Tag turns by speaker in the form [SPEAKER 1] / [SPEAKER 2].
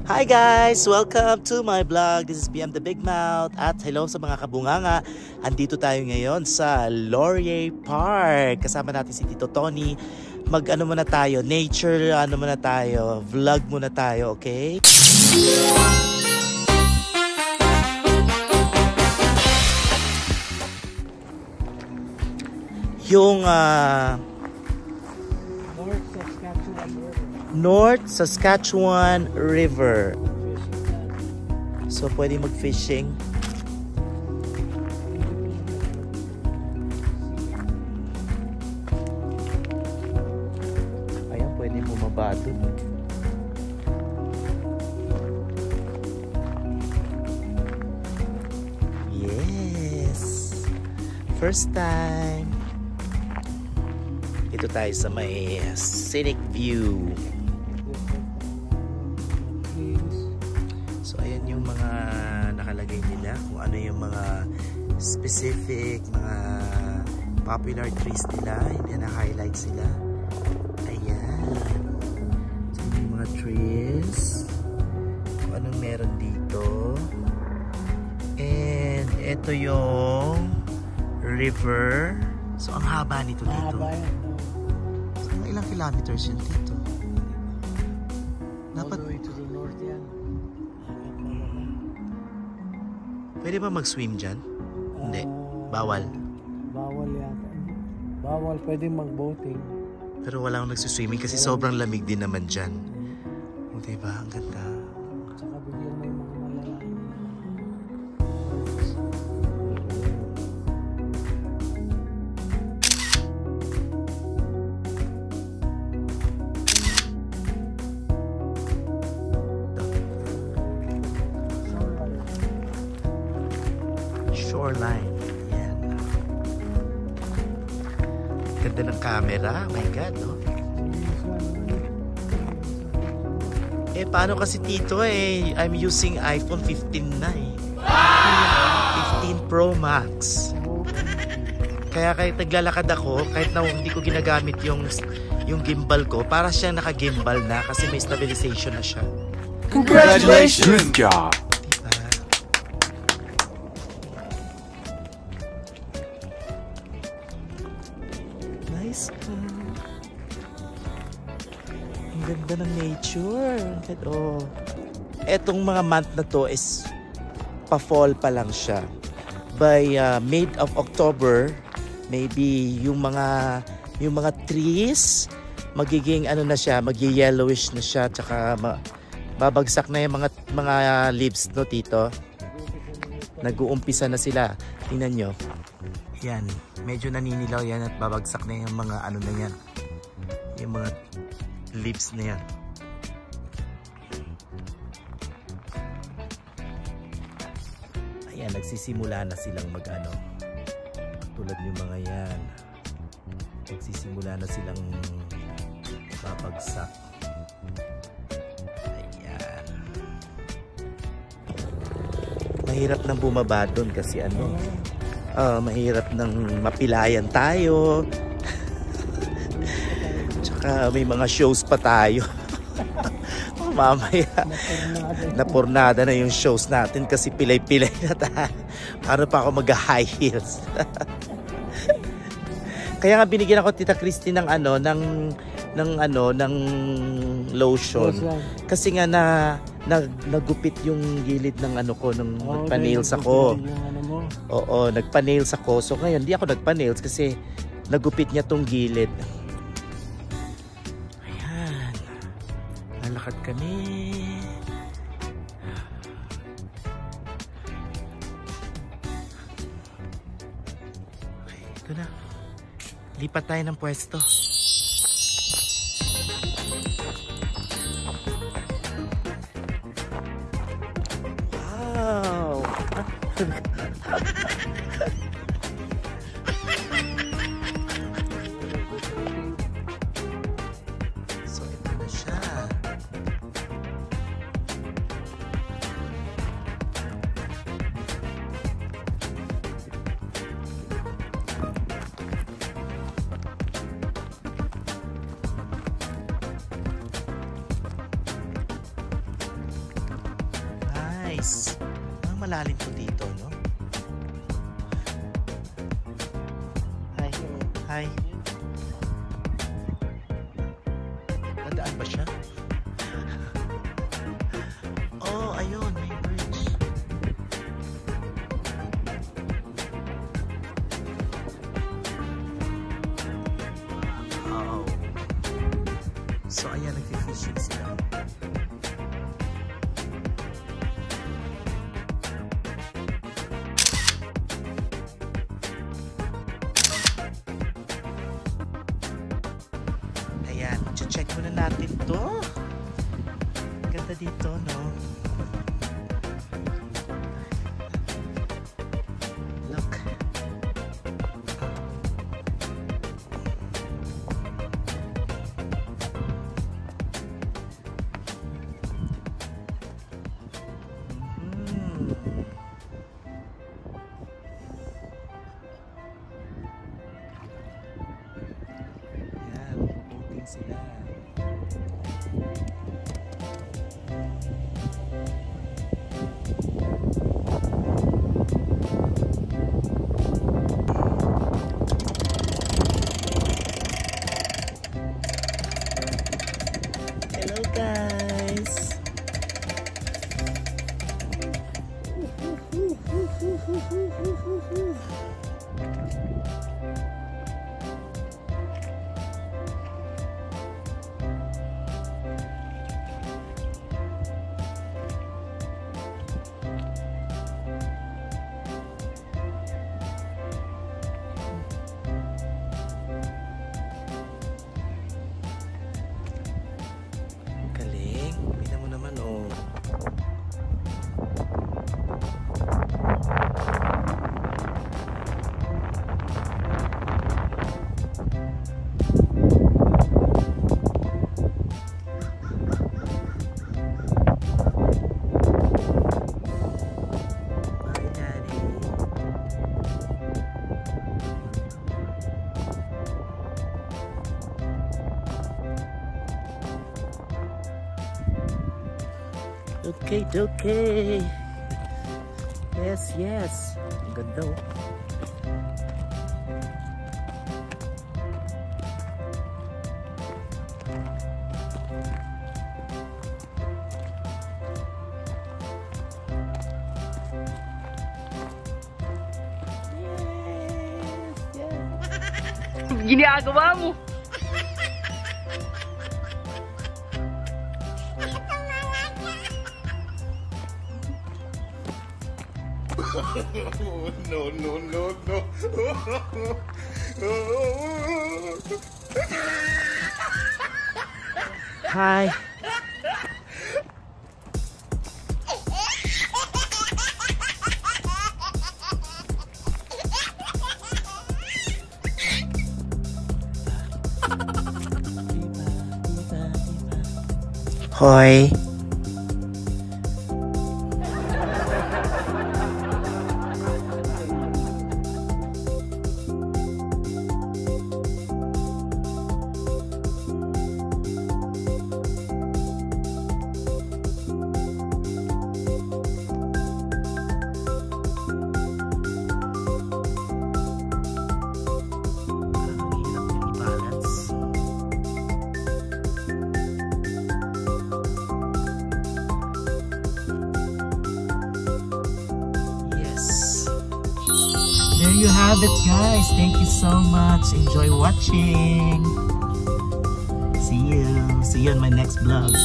[SPEAKER 1] Hi guys! Welcome to my vlog. This is BM the Big Mouth. At hello sa mga kabunganga. Andito tayo ngayon sa Laurier Park. Kasama natin si Tito Tony. Mag-ano muna tayo, nature, ano muna tayo, vlog muna tayo, okay? Yung North Saskatchewan River. So pwede mag-fishing. Ayan, pwede bumaba dun. Yes! First time. Ito tayo sa may scenic view. So ayan yung mga nakalagay nila kung ano yung mga specific, mga popular trees nila. Hindi na-highlight sila. Ayan. So yung mga trees. Kung anong meron dito. And ito yung river. So ang haba nito dito. So ilang kilometers yun dito? Dapat all the way to the north yan. Pwede ba mag-swim dyan? Hindi. Bawal.
[SPEAKER 2] Bawal yata. Bawal. Pwede mag-boating.
[SPEAKER 1] Pero wala akong nagsiswimming kasi sobrang lamig din naman dyan. O diba? Ang ganda.
[SPEAKER 2] Tsaka bigyan mo yung mga malalaking.
[SPEAKER 1] Shoreline. Yan. Ganda ng camera. Oh my God, no? Eh, paano kasi Tito eh? I'm using iPhone 15 na eh. 15 Pro Max. Kaya kahit naglalakad ako, kahit na hindi ko ginagamit yung gimbal ko, para siyang naka-gimbal na kasi may stabilization na siya.
[SPEAKER 3] Congratulations! Good job!
[SPEAKER 1] Ang ganda ng nature. Oh. Etong mga month na to is pa-fall pa lang siya. By mid of October, maybe yung mga trees magiging ano na siya, magi-yellowish na siya, tsaka babagsak na yung mga leaves no Tito. Nag-uumpisa na sila. Tingnan nyo. Yan, medyo naninilaw yan at babagsak na yung mga ano na yan. Yung mga leaves na yan. Ayan, nagsisimula na silang mag-ano. Tulad yung mga yan. Nagsisimula na silang babagsak. Ayan. Mahirap nang bumaba doon kasi ano. Mahirap nang mapilayan tayo. Tsaka may mga shows pa tayo. Mamaya napurnada na yung shows natin kasi pilay-pilay na tayo. Paano pa ako mag-high heels? Kaya nga binigyan ako Tita Christy ng ano, ng lotion. Kasi nga nagupit yung gilid ng ano ko nung nagpa-nails ako. Oo, nagpa-nails ako. So ngayon, di ako nagpa-nails kasi nagupit niya tong gilid. Ayan. Lalakad kami. Okay, ito na. Lipat tayo ng pwesto. Wow! So ito na siya. guys. Malalim po dito, no? Hi. Hi. Nadaan ba siya? Oh, ayun. May bridge. Wow. So, ayan. Nag-fishing sila. Check muna natin to. Ganda dito, no? Look. Yan, boating sila. Hello guys. Galing. Tingnan mo naman, oh. Bye, Daddy. Okay. Yes. Ang ganda, oh.
[SPEAKER 4] Ginagawa mo.
[SPEAKER 3] No.
[SPEAKER 1] Hi. Hoy. There you have it, guys. Thank you so much. Enjoy watching. See you on my next vlog.